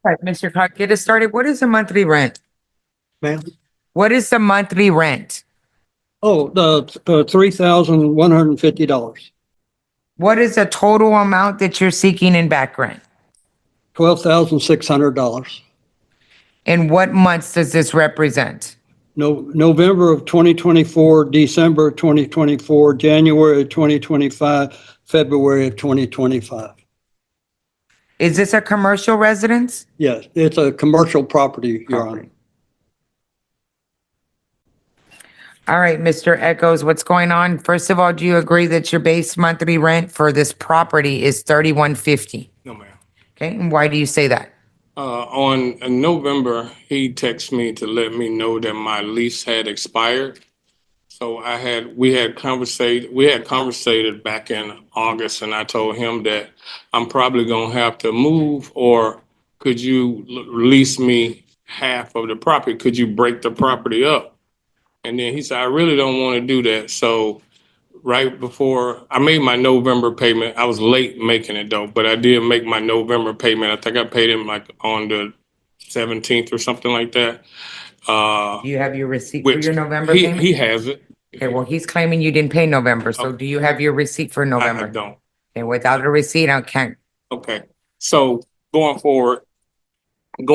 right, Mr. Clark, get us started. What is the monthly rent? Ma'am? What is the monthly rent? Oh, the $3,150, What is the total amount that you're seeking in back rent? $12,600. And what months does this represent? November of 2024, December of 2024, January of 2025, February of 2025. Is this a commercial residence? Yes, it's a commercial property, Your Honor. All right, Mr. Echoes, what's going on? First of all, do you agree that your base monthly rent for this property is $3,150? No, ma'am. Okay, and why do you say that? On November, he texted me to let me know that my lease had expired. So we had conversated back in August, and I told him that I'm probably gonna have to move, or could you lease me half of the property? Could you break the property up? And then he said, I really don't want to do that. So right before I made my November payment, I was late making it though, but I did make my November payment. I think I paid him like on the 17th or something like that. Do you have your receipt for Which your November he payment? he has it. Okay, well, he's claiming you didn't pay November, so do you have your receipt for I November? don't. And without a receipt, I can't. Okay. So going forward, he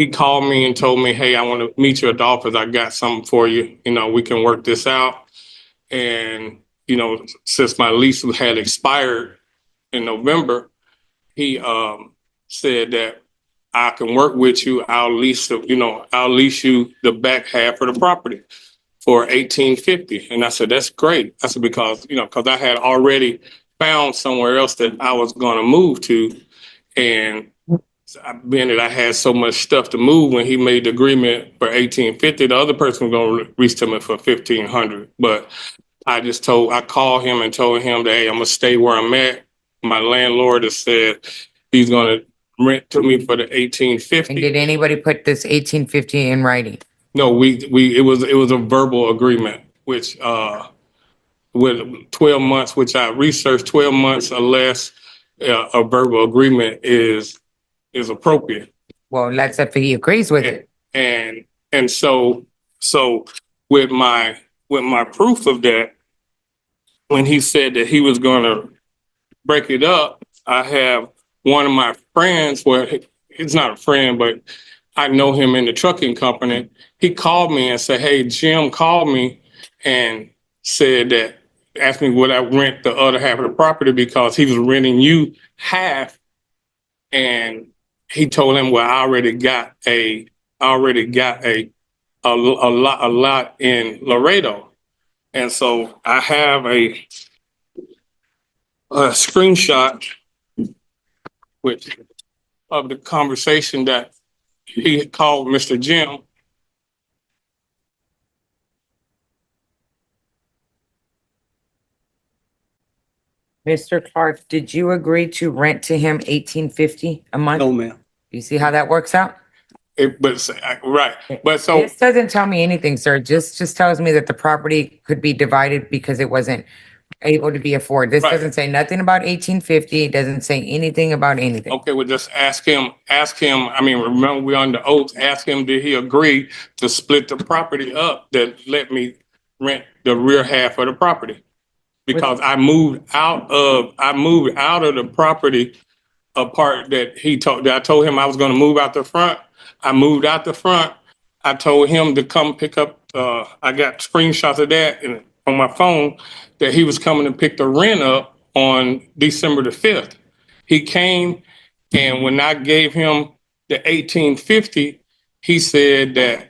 called me and told me, hey, I want to meet you at the office. I got something for you. You know, we can work this out. And, you know, since my lease had expired in November, he said that I can work with you. I'll lease you the back half of the property for $1,850. And I said, that's great. I said, because I had already found somewhere else that I was going to move to. And being that I had so much stuff to move, when he made the agreement for $1,850, the other person was going to reach to me for $1,500. But I called him and told him that, hey, I'm going to stay where I'm at. My landlord has said he's going to rent to me for the $1,850. And did anybody put this $1,850 in writing? No, it was a verbal agreement, which with 12 months, which I researched, 12 months or less, a verbal agreement is appropriate. Well, that's if he agrees with it. And so with my proof of that, when he said that he was going to break it up, I have one of my friends, well, he's not a friend, but I know him in the trucking company. He called me and said, hey, Jim called me and said that, asked me would I rent the other half of the property because he was renting you half. And he told him, well, I already got a lot in Laredo. And so I have a screenshot of the conversation that he called Mr. Jim. Mr. Clark, did you agree to rent to him $1,850 a month? No, ma'am. You see how that works out? Right. But so this doesn't tell me anything, sir. Just tells me that the property could be divided because it wasn't able to be afforded. This Right. doesn't say nothing about $1,850. It doesn't say anything about anything. okay, well, just ask him. I mean, remember we're on the oath. Ask him, did he agree to split the property up that let me rent the rear half of the property? Because I moved out of the property a part that I told him I was going to move out the front. I moved out the front. I told him to come pick up. I got screenshots of that on my phone that he was coming to pick the rent up on December the 5th. He came, and when I gave him the $1,850, he said that,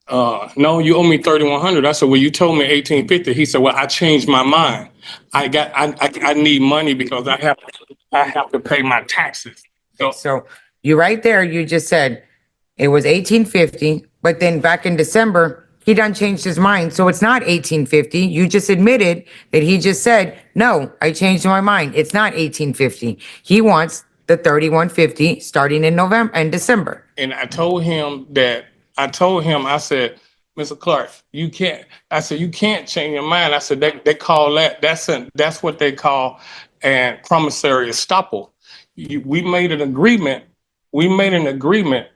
no, you owe me $3,100. I said, well, you told me $1,850. He said, well, I changed my mind. I need money because I have to pay my taxes. So you right there, you just said it was $1,850, but then back in December, he done changed his mind. So it's not $1,850. You just admitted that he just said, no, I changed my mind. It's not $1,850. He wants the $3,150 starting in November and December. And I told him, I said, Mr. Clark, you can't change your mind. I said, they call that's what they call a promissory estoppel. We made an agreement. We made an agreement,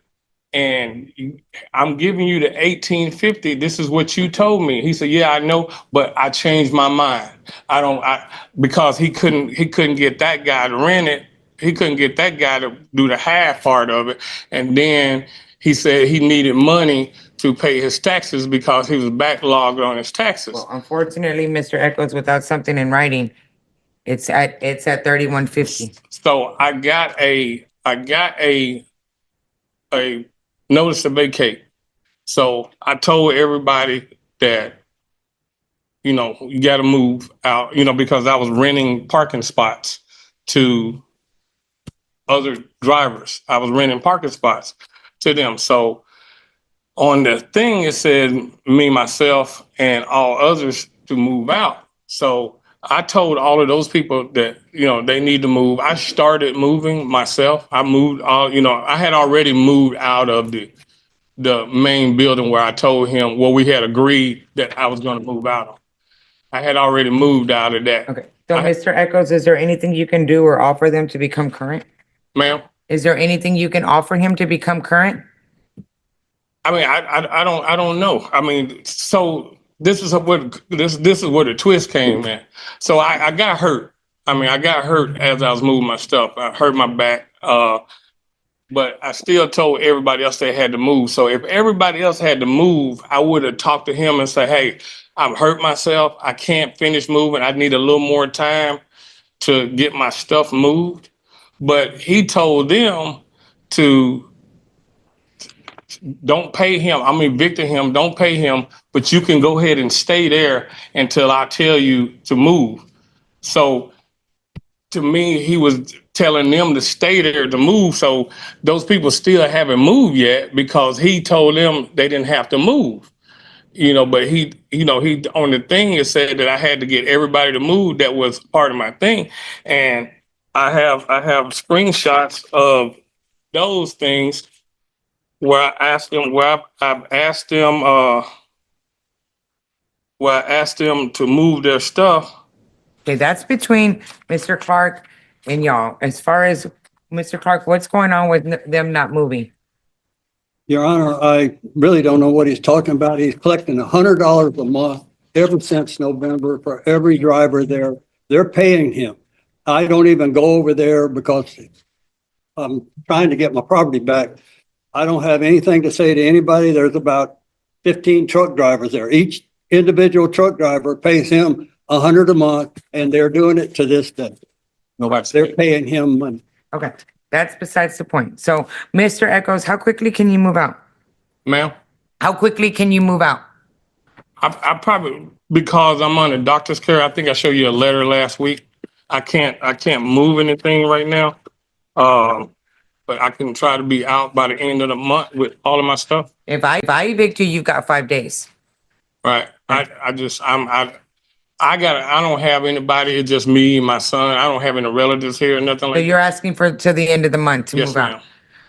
and I'm giving you the 1850. This is what you told me. He said, yeah, I know, but I changed my mind. Because he couldn't get that guy to rent it. He couldn't get that guy to do the half part of it. And then he said he needed money to pay his taxes because he was backlogged on his taxes. Well, unfortunately, Mr. Echols, without something in writing, it's at 3150. So I got a notice to vacate. So I told everybody that, you know, you got to move out, you know, because I was renting parking spots to other drivers. I was renting parking spots to them. So on the thing, it said me, myself, and all others to move out. So I told all of those people that, you know, they need to move. I started moving myself. I moved all, you know, I had already moved out of the main building where I told him, well, we had agreed that I was going to move out of. I had already moved out of that. Okay. So, Mr. Echols, is there anything you can do or offer them to become current? Ma'am? Is there anything you can offer him to become current? I mean, I don't know. I mean, so this is where the twist came in. So I got hurt. I mean, I got hurt as I was moving my stuff. I hurt my back. But I still told everybody else they had to move. So if everybody else had to move, I would have talked to him and said, hey, I've hurt myself. I can't finish moving. I need a little more time to get my stuff moved. But he told them to don't pay him. I'm evicting him. Don't pay him, but you can go ahead and stay there until I tell you to move. So to me, he was telling them to stay there to move. So those people still haven't moved yet because he told them they didn't have to move. You know, but he on the thing it said that I had to get everybody to move. That was part of my thing. And I have screenshots of those things where I asked them to move their stuff. Okay, that's between Mr. Clark and y'all. As far as Mr. Clark, what's going on with them not moving? Your Honor, I really don't know what he's talking about. He's collecting $100 a month ever since November for every driver there. They're paying him. I don't even go over there because I'm trying to get my property back. I don't have anything to say to anybody. There's about 15 truck drivers there. Each individual truck driver pays him $100 a month, and they're doing it to this day. They're paying him money. Okay, that's besides the point. So, Mr. Echols, how quickly can you move out? Ma'am? How quickly can you move out? I probably, because I'm under doctor's care, I think I showed you a letter last week. I can't move anything right now. But I can try to be out by the end of the month with all of my stuff. If I evict you, you've got 5 days. Right. I don't have anybody. It's just me and my son. I don't have any relatives here or nothing So like you're that. asking for to the end of the month to Yes, move out. ma'am.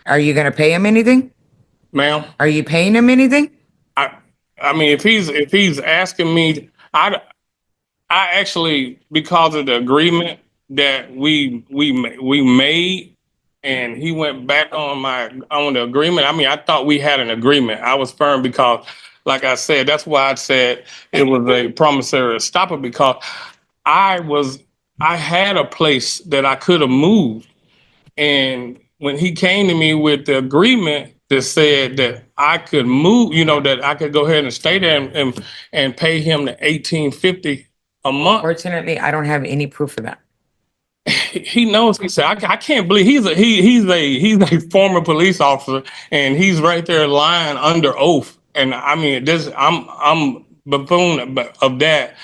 Are you going to pay him anything? Ma'am? Are you paying him anything? I mean, if he's asking me, I actually, because of the agreement that we made, and he went back on the agreement. I mean, I thought we had an agreement. I was firm because, like I said, that's why I said it was a promissory estoppel, because I had a place that I could have moved. And when he came to me with the agreement that said that I could move, you know, that I could go ahead and stay there and pay him the $18.50 a month. Fortunately, I don't have any proof of that. He knows. He said, "I can't believe he's a former police officer, and he's right there lying under oath." And I mean, I'm buffoon of that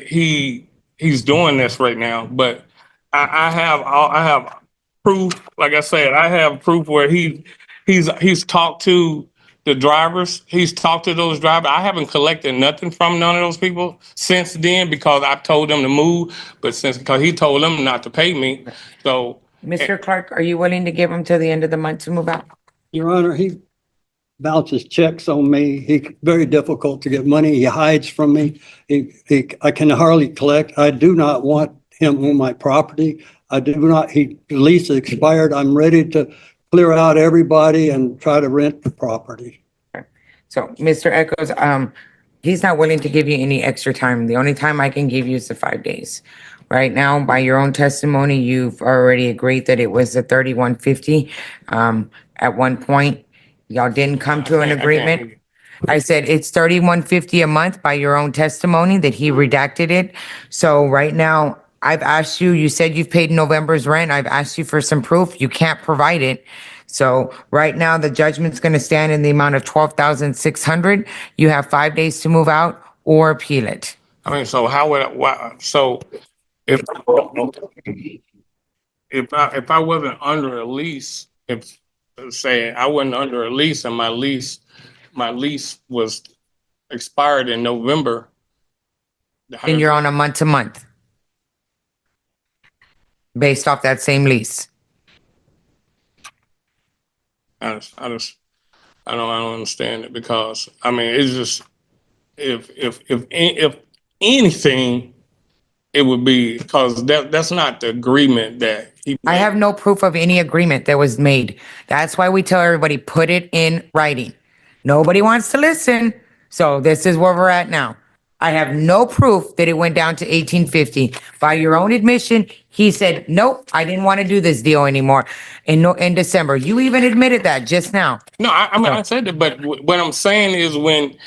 he's doing this right now. But I have proof. Like I said, I have proof where he's talked to the drivers. He's talked to those drivers. I haven't collected nothing from none of those people since then because I told them to move, but because he told them not to pay me. So, Mr. Clark, are you willing to give him till the end of the month to move out? Your Honor, he bounces checks on me. He's very difficult to get money. He hides from me. I can hardly collect. I do not want him on my property. I do not, the lease expired. I'm ready to clear out everybody and try to rent the property. So, Mr. Echoes, he's not willing to give you any extra time. The only time I can give you is the 5 days. Right now, by your own testimony, you've already agreed that it was the 3150. At one point, y'all didn't come to an agreement. I said it's 3150 a month by your own testimony that he redacted it. So right now, I've asked you, you said you've paid November's rent. I've asked you for some proof. You can't provide it. So right now, the judgment's going to stand in the amount of 12,600. You have 5 days to move out or appeal it. I mean, so how would so if if I wasn't under a lease, if say I wasn't under a lease and my lease was expired in November, Then you're on a month to month based off that same lease. I don't understand it, because I mean, it's just if anything, it would be, because that's not the agreement that he I made. have no proof of any agreement that was made. That's why we tell everybody, put it in writing. Nobody wants to listen. So this is where we're at now. I have no proof that it went down to 1850. By your own admission, he said, nope, I didn't want to do this deal anymore in December. You even admitted that just now. No, I mean, I said that, but what I'm saying is when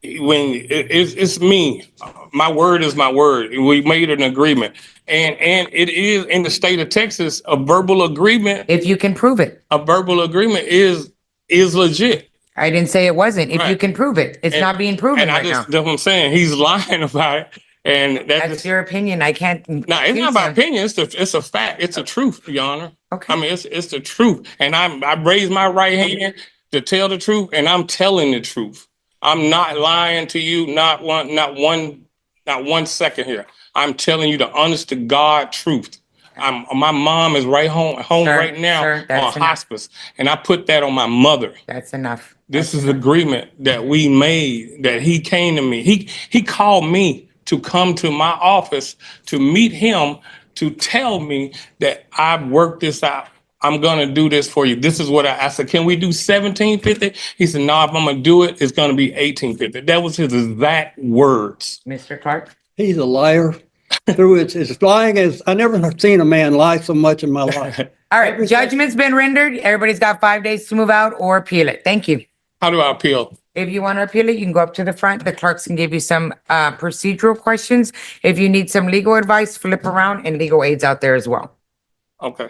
it's me, my word is my word. We made an agreement, and it is in the state of Texas, a verbal agreement. If you can prove it. A verbal agreement is legit. I didn't say it wasn't. If you Right. can prove it, it's not being proven And I right now. just, that's what I'm saying. He's lying about it, and That's your opinion. I can't. no, it's not about opinion. It's a fact. It's a truth, Your Honor. Okay. I mean, it's the truth, and I raised my right hand to tell the truth, and I'm telling the truth. I'm not lying to you, not one second here. I'm telling you the honest to God truth. My mom is home Sir, right now sir, on that's enough. hospice, and I put that on my mother. That's enough. This is agreement that we made, that he came to me. He called me to come to my office to meet him, to tell me that I've worked this out. I'm gonna do this for you. This is what I said. Can we do 1750? He said, no, if I'm gonna do it, it's gonna be 1850. That was his exact words. Mr. Clark? He's a liar. Through it's lying as I never have seen a man lie so much in my life. All right, judgment's been rendered. Everybody's got 5 days to move out or appeal it. Thank you. How do I appeal? If you want to appeal it, you can go up to the front. The clerks can give you some procedural questions. If you need some legal advice, flip around, and legal aids out there as well. Okay.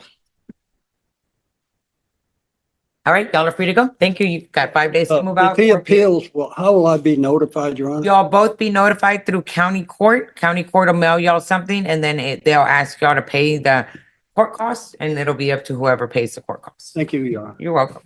All right, y'all are free to go. Thank you. You've got 5 days to move out. If he or appeal. appeals, well, how will I be notified, Your Honor? Y'all both be notified through county court. County court will mail y'all something, and then they'll ask y'all to pay the court costs, and it'll be up to whoever pays the court costs. Thank you, Your Honor. You're welcome.